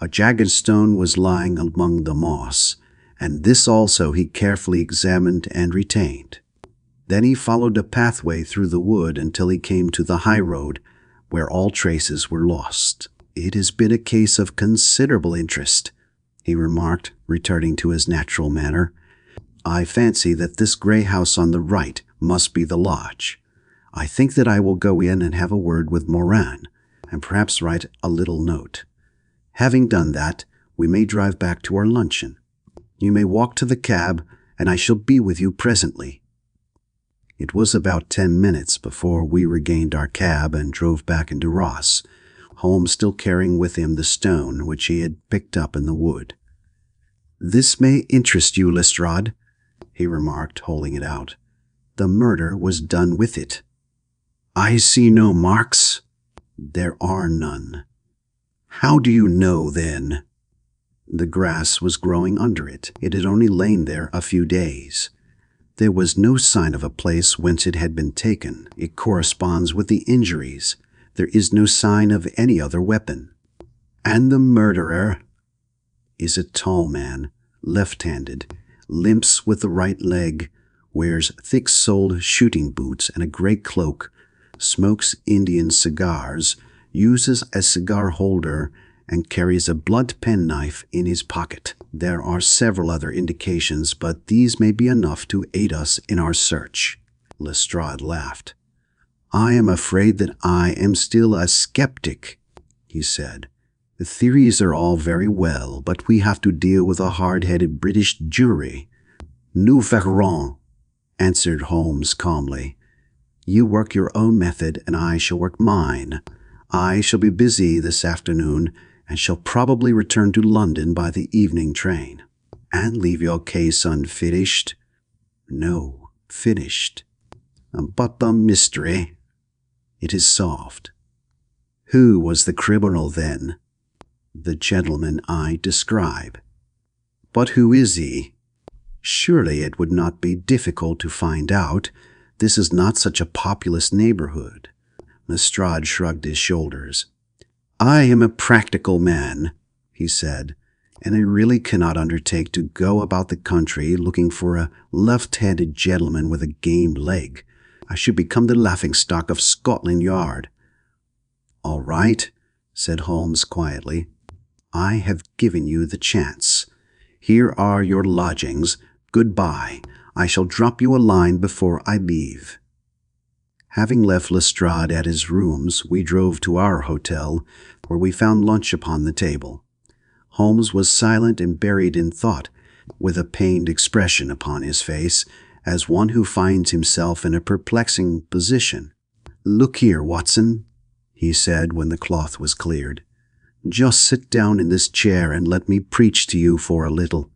A jagged stone was lying among the moss, and this also he carefully examined and retained. Then he followed a pathway through the wood until he came to the high road, where all traces were lost. "It has been a case of considerable interest," he remarked, returning to his natural manner. "I fancy that this grey house on the right must be the lodge. I think that I will go in and have a word with Moran, and perhaps write a little note. Having done that, we may drive back to our luncheon. You may walk to the cab, and I shall be with you presently." It was about 10 minutes before we regained our cab and drove back into Ross, Holmes still carrying with him the stone which he had picked up in the wood. "This may interest you, Lestrade," he remarked, holding it out. "The murder was done with it." "I see no marks." "There are none." "How do you know, then?" "The grass was growing under it. It had only lain there a few days. There was no sign of a place whence it had been taken. It corresponds with the injuries. There is no sign of any other weapon." "And the murderer?" "Is a tall man, left-handed, limps with the right leg, wears thick-soled shooting boots and a grey cloak, smokes Indian cigars, uses a cigar holder, and carries a blunt penknife in his pocket. There are several other indications, but these may be enough to aid us in our search." Lestrade laughed. "I am afraid that I am still a skeptic," he said. "The theories are all very well, but we have to deal with a hard-headed British jury." "Nous verrons," answered Holmes calmly. "You work your own method, and I shall work mine. I shall be busy this afternoon, and shall probably return to London by the evening train." "And leave your case unfinished?" "No, finished." "But the mystery?" "It is solved." "Who was the criminal, then?" "The gentleman I describe." "But who is he?" "Surely it would not be difficult to find out. This is not such a populous neighborhood." Lestrade shrugged his shoulders. "I am a practical man," he said, "and I really cannot undertake to go about the country looking for a left-handed gentleman with a game leg. I should become the laughing-stock of Scotland Yard." "All right," said Holmes quietly. "I have given you the chance. Here are your lodgings. Goodbye. I shall drop you a line before I leave." Having left Lestrade at his rooms, we drove to our hotel, where we found lunch upon the table. Holmes was silent and buried in thought, with a pained expression upon his face, as one who finds himself in a perplexing position. "Look here, Watson," he said when the cloth was cleared. "Just sit down in this chair and let me preach to you for a little.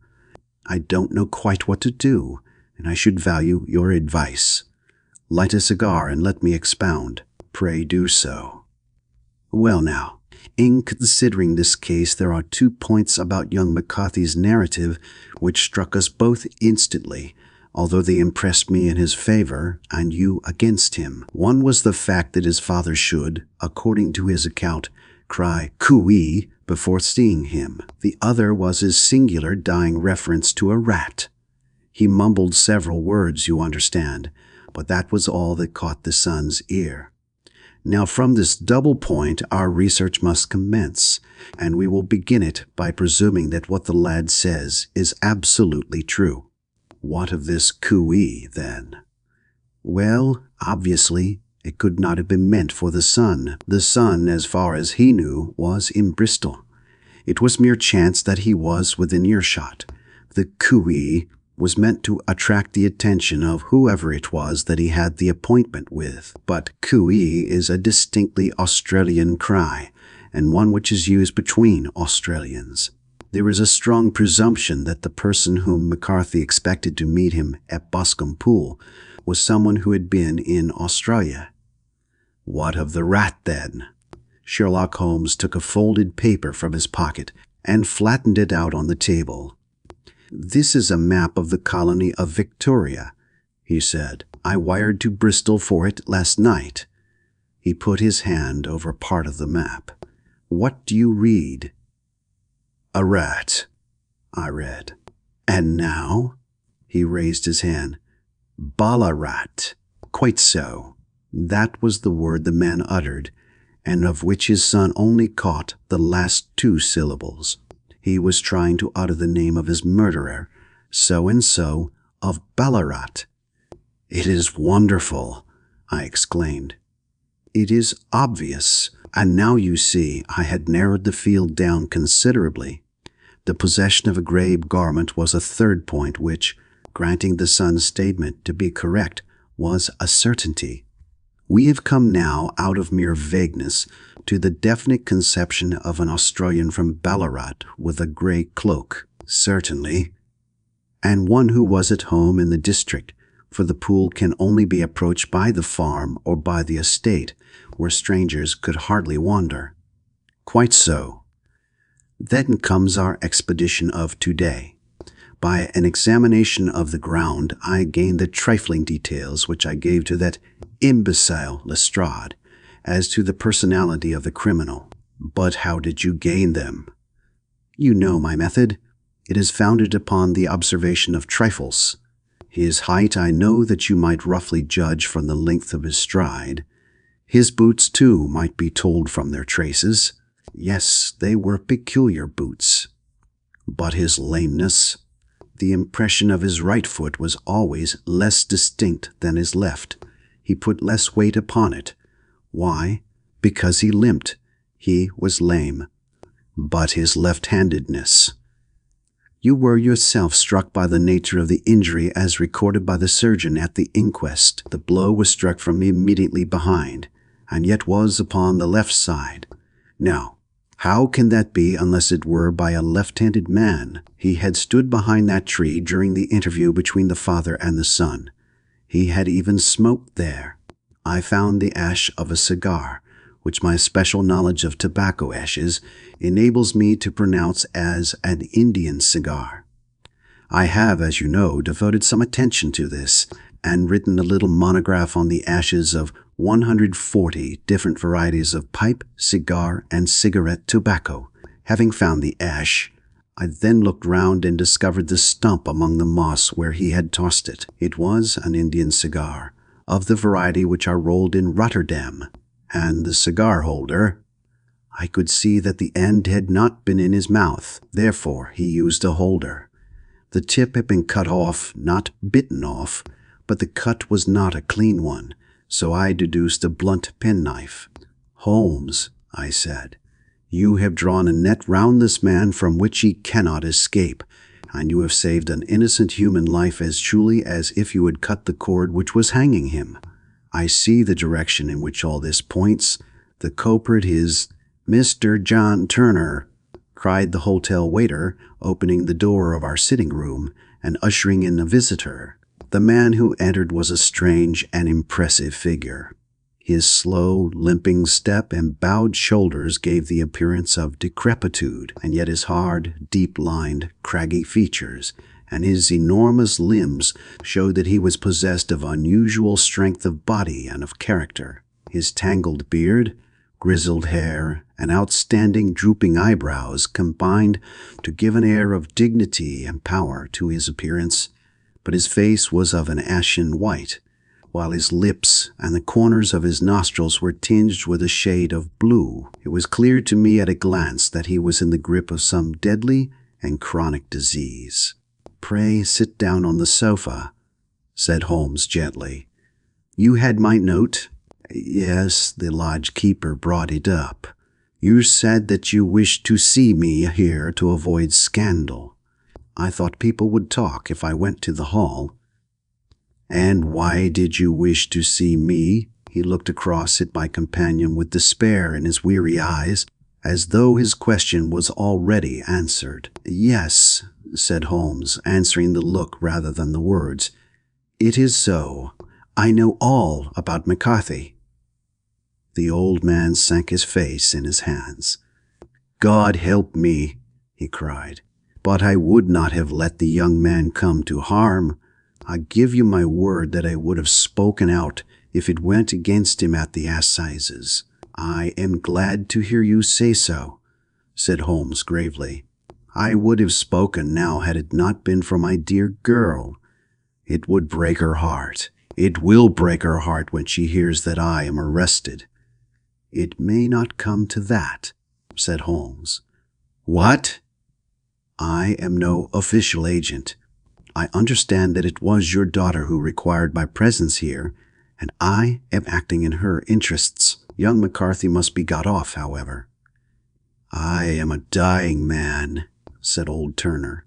I don't know quite what to do, and I should value your advice. Light a cigar and let me expound." "Pray do so." "Well now, in considering this case, there are 2 points about young McCarthy's narrative which struck us both instantly, although they impressed me in his favor and you against him. One was the fact that his father should, according to his account, cry cooey before seeing him. The other was his singular dying reference to a rat. He mumbled several words, you understand, but that was all that caught the son's ear. Now from this double point our research must commence, and we will begin it by presuming that what the lad says is absolutely true. What of this cooee, then? Well, obviously, it could not have been meant for the son. The son, as far as he knew, was in Bristol. It was mere chance that he was within earshot. The cooee was meant to attract the attention of whoever it was that he had the appointment with. But cooee is a distinctly Australian cry, and one which is used between Australians. There is a strong presumption that the person whom McCarthy expected to meet him at Boscombe Pool was someone who had been in Australia. What of the rat, then? Sherlock Holmes took a folded paper from his pocket and flattened it out on the table. "This is a map of the colony of Victoria," he said. "I wired to Bristol for it last night." He put his hand over part of the map. "What do you read?" "A rat," I read. "And now?" He raised his hand. "Ballarat." "Quite so." That was the word the man uttered, and of which his son only caught the last two syllables. He was trying to utter the name of his murderer, so-and-so of Ballarat. "It is wonderful," I exclaimed. "It is obvious, and now you see I had narrowed the field down considerably. The possession of a grey garment was a third point which, granting the son's statement to be correct, was a certainty. We have come now out of mere vagueness to the definite conception of an Australian from Ballarat with a grey cloak, certainly, and one who was at home in the district, for the pool can only be approached by the farm or by the estate, where strangers could hardly wander." "Quite so." "Then comes our expedition of today. By an examination of the ground, I gained the trifling details which I gave to that imbecile Lestrade as to the personality of the criminal. But how did you gain them?" "You know my method. It is founded upon the observation of trifles. His height I know that you might roughly judge from the length of his stride. His boots, too, might be told from their traces. Yes, they were peculiar boots. But his lameness? The impression of his right foot was always less distinct than his left. He put less weight upon it. Why? Because he limped. He was lame. But his left-handedness? You were yourself struck by the nature of the injury as recorded by the surgeon at the inquest. The blow was struck from immediately behind, and yet was upon the left side. Now, how can that be unless it were by a left-handed man? He had stood behind that tree during the interview between the father and the son. He had even smoked there. I found the ash of a cigar, which my special knowledge of tobacco ashes enables me to pronounce as an Indian cigar. I have, as you know, devoted some attention to this, and written a little monograph on the ashes of 140 different varieties of pipe, cigar, and cigarette tobacco. Having found the ash, I then looked round and discovered the stump among the moss where he had tossed it. It was an Indian cigar, of the variety which are rolled in Rotterdam, and the cigar holder, I could see that the end had not been in his mouth, therefore he used a holder. The tip had been cut off, not bitten off, but the cut was not a clean one, so I deduced a blunt penknife. "Holmes," I said, "you have drawn a net round this man from which he cannot escape, and you have saved an innocent human life as truly as if you had cut the cord which was hanging him. I see the direction in which all this points. The culprit is Mr. John Turner," cried the hotel waiter, opening the door of our sitting-room and ushering in a visitor. The man who entered was a strange and impressive figure. His slow, limping step and bowed shoulders gave the appearance of decrepitude, and yet his hard, deep-lined, craggy features and his enormous limbs showed that he was possessed of unusual strength of body and of character. His tangled beard, grizzled hair, and outstanding drooping eyebrows combined to give an air of dignity and power to his appearance, but his face was of an ashen white, while his lips and the corners of his nostrils were tinged with a shade of blue. It was clear to me at a glance that he was in the grip of some deadly and chronic disease. "Pray sit down on the sofa," said Holmes gently. "You had my note?" "Yes," the lodge keeper brought it up. "You said that you wished to see me here to avoid scandal. I thought people would talk if I went to the hall." "And why did you wish to see me?" He looked across at my companion with despair in his weary eyes, as though his question was already answered. "Yes," said Holmes, answering the look rather than the words. "It is so. I know all about McCarthy." The old man sank his face in his hands. "God help me," he cried. "But I would not have let the young man come to harm. I give you my word that I would have spoken out if it went against him at the assizes." "I am glad to hear you say so," said Holmes gravely. "I would have spoken now had it not been for my dear girl. It would break her heart. It will break her heart when she hears that I am arrested." "It may not come to that," said Holmes. "What?" "I am no official agent. I understand that it was your daughter who required my presence here, and I am acting in her interests. Young McCarthy must be got off, however." "I am a dying man," said old Turner.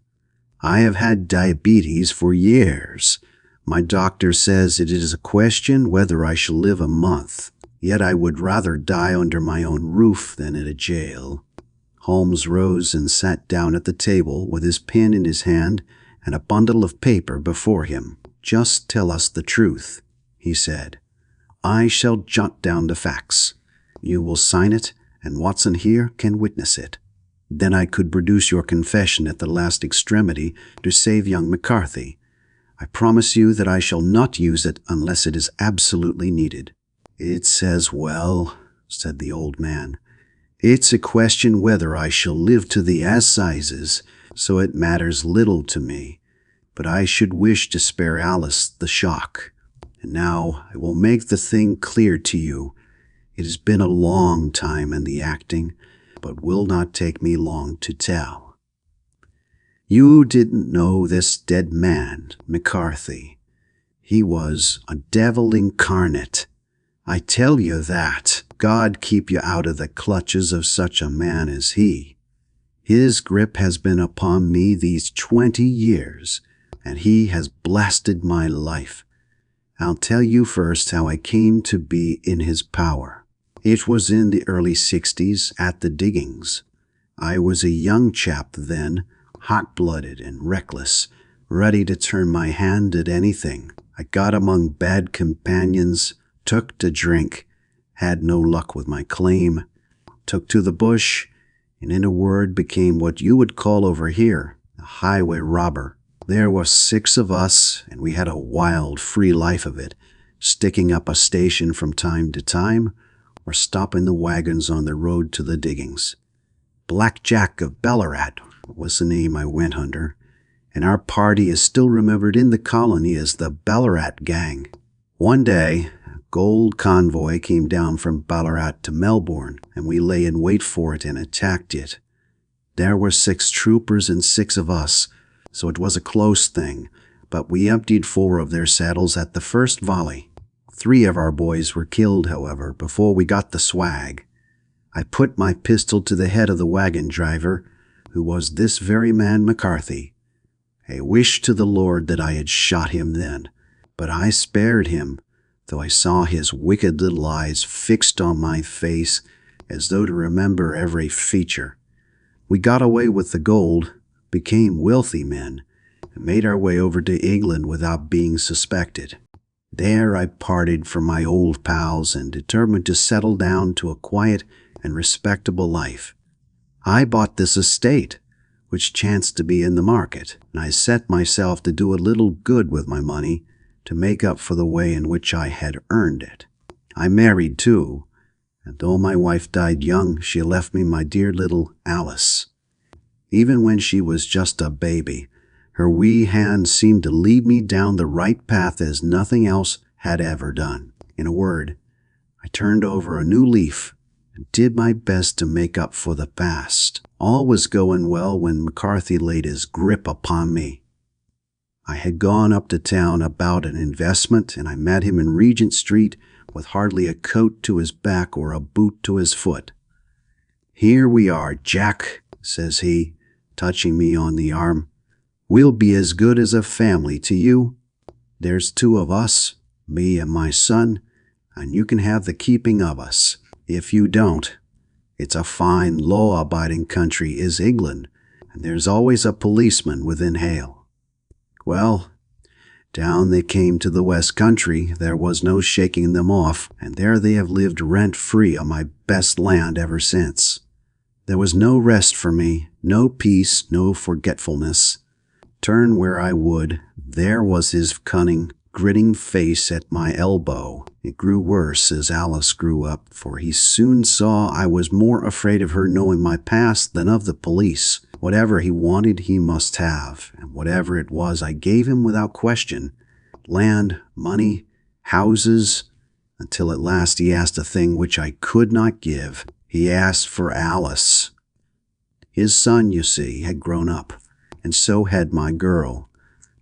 "I have had diabetes for years. My doctor says it is a question whether I shall live a month. Yet I would rather die under my own roof than in a jail." Holmes rose and sat down at the table with his pen in his hand and a bundle of paper before him. "Just tell us the truth," he said. "I shall jot down the facts. You will sign it, and Watson here can witness it. Then I could produce your confession at the last extremity to save young McCarthy. I promise you that I shall not use it unless it is absolutely needed." "It's as well," said the old man. "It's a question whether I shall live to the assizes, so it matters little to me. But I should wish to spare Alice the shock. And now I will make the thing clear to you. It has been a long time in the acting, but will not take me long to tell. You didn't know this dead man, McCarthy. He was a devil incarnate. I tell you that. God keep you out of the clutches of such a man as he. His grip has been upon me these 20 years, and he has blasted my life. I'll tell you first how I came to be in his power. It was in the early 60s at the diggings. I was a young chap then, hot-blooded and reckless, ready to turn my hand at anything. I got among bad companions, took to drink, had no luck with my claim, took to the bush, and in a word became what you would call over here a highway robber. There were 6 of us, and we had a wild, free life of it, sticking up a station from time to time, or stopping the wagons on the road to the diggings. Black Jack of Ballarat was the name I went under, and our party is still remembered in the colony as the Ballarat Gang. One day, a gold convoy came down from Ballarat to Melbourne, and we lay in wait for it and attacked it. There were 6 troopers and 6 of us, so it was a close thing, but we emptied 4 of their saddles at the first volley. 3 of our boys were killed, however, before we got the swag. I put my pistol to the head of the wagon driver, who was this very man McCarthy. I wished to the Lord that I had shot him then, but I spared him, though I saw his wicked little eyes fixed on my face as though to remember every feature. We got away with the gold, became wealthy men, and made our way over to England without being suspected. There I parted from my old pals and determined to settle down to a quiet and respectable life. I bought this estate, which chanced to be in the market, and I set myself to do a little good with my money to make up for the way in which I had earned it. I married too, and though my wife died young, she left me my dear little Alice. Even when she was just a baby, her wee hand seemed to lead me down the right path as nothing else had ever done. In a word, I turned over a new leaf and did my best to make up for the past. All was going well when McCarthy laid his grip upon me. I had gone up to town about an investment, and I met him in Regent Street with hardly a coat to his back or a boot to his foot. "Here we are, Jack," says he, touching me on the arm. "We'll be as good as a family to you. There's 2 of us, me and my son, and you can have the keeping of us. If you don't, it's a fine, law-abiding country is England, and there's always a policeman within hail." Well, down they came to the West Country. There was no shaking them off, and there they have lived rent-free on my best land ever since. There was no rest for me, no peace, no forgetfulness. Turn where I would, there was his cunning, grinning face at my elbow. It grew worse as Alice grew up, for he soon saw I was more afraid of her knowing my past than of the police. Whatever he wanted he must have, and whatever it was I gave him without question. Land, money, houses, until at last he asked a thing which I could not give. He asked for Alice. His son, you see, had grown up, and so had my girl,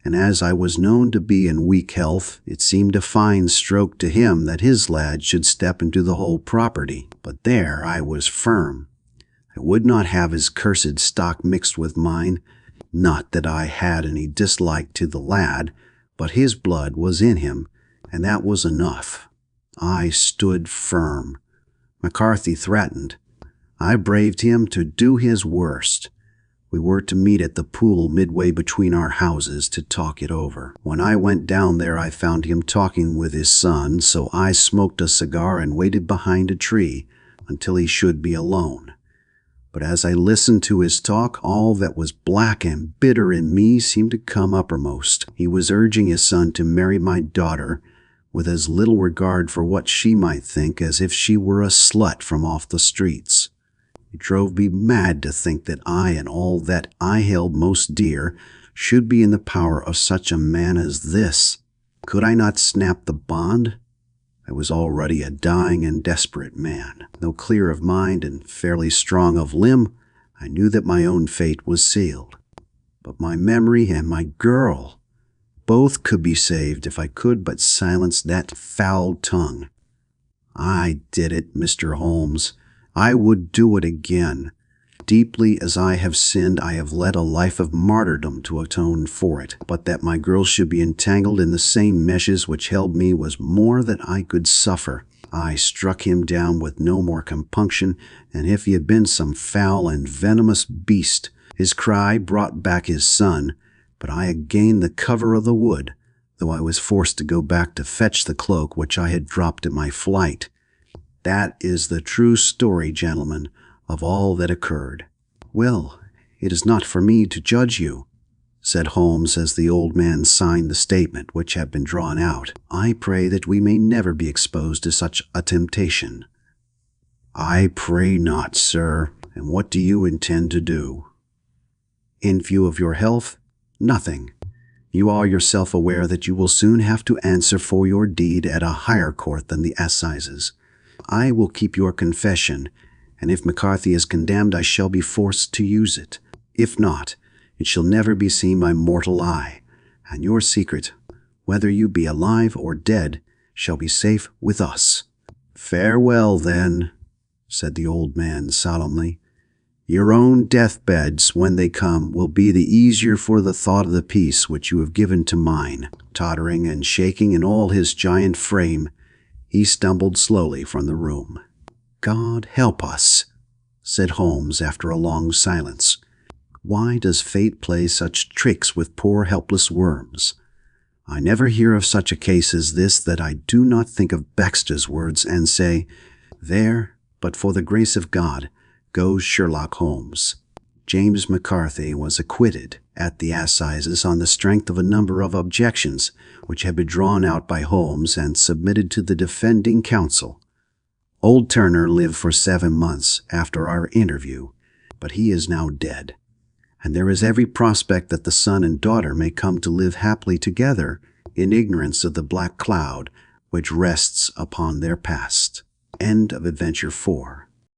and as I was known to be in weak health, it seemed a fine stroke to him that his lad should step into the whole property. But there I was firm. I would not have his cursed stock mixed with mine. Not that I had any dislike to the lad, but his blood was in him, and that was enough. I stood firm. McCarthy threatened. I braved him to do his worst. We were to meet at the pool midway between our houses to talk it over. When I went down there I found him talking with his son, so I smoked a cigar and waited behind a tree until he should be alone. But as I listened to his talk, all that was black and bitter in me seemed to come uppermost. He was urging his son to marry my daughter with as little regard for what she might think as if she were a slut from off the streets. It drove me mad to think that I and all that I held most dear should be in the power of such a man as this. Could I not snap the bond? I was already a dying and desperate man. Though clear of mind and fairly strong of limb, I knew that my own fate was sealed. But my memory and my girl, both could be saved if I could but silence that foul tongue. I did it, Mr. Holmes. I would do it again. Deeply as I have sinned, I have led a life of martyrdom to atone for it. But that my girl should be entangled in the same meshes which held me was more than I could suffer. I struck him down with no more compunction, and if he had been some foul and venomous beast, his cry brought back his son. But I had gained the cover of the wood, though I was forced to go back to fetch the cloak which I had dropped in my flight. That is the true story, gentlemen, of all that occurred. "Well, it is not for me to judge you," said Holmes as the old man signed the statement which had been drawn out. "I pray that we may never be exposed to such a temptation." "I pray not, sir. And what do you intend to do?" "In view of your health, nothing. You are yourself aware that you will soon have to answer for your deed at a higher court than the assizes. I will keep your confession, and if McCarthy is condemned, I shall be forced to use it. If not, it shall never be seen by mortal eye, and your secret, whether you be alive or dead, shall be safe with us." "Farewell, then," said the old man solemnly. "Your own deathbeds, when they come, will be the easier for the thought of the peace which you have given to mine." Tottering and shaking in all his giant frame, he stumbled slowly from the room. "God help us," said Holmes after a long silence. "Why does fate play such tricks with poor helpless worms? I never hear of such a case as this that I do not think of Baxter's words and say, 'There, but for the grace of God, goes Sherlock Holmes.'" James McCarthy was acquitted at the assizes on the strength of a number of objections which had been drawn out by Holmes and submitted to the defending counsel. Old Turner lived for 7 months after our interview, but he is now dead, and there is every prospect that the son and daughter may come to live happily together in ignorance of the black cloud which rests upon their past. End of Adventure 4.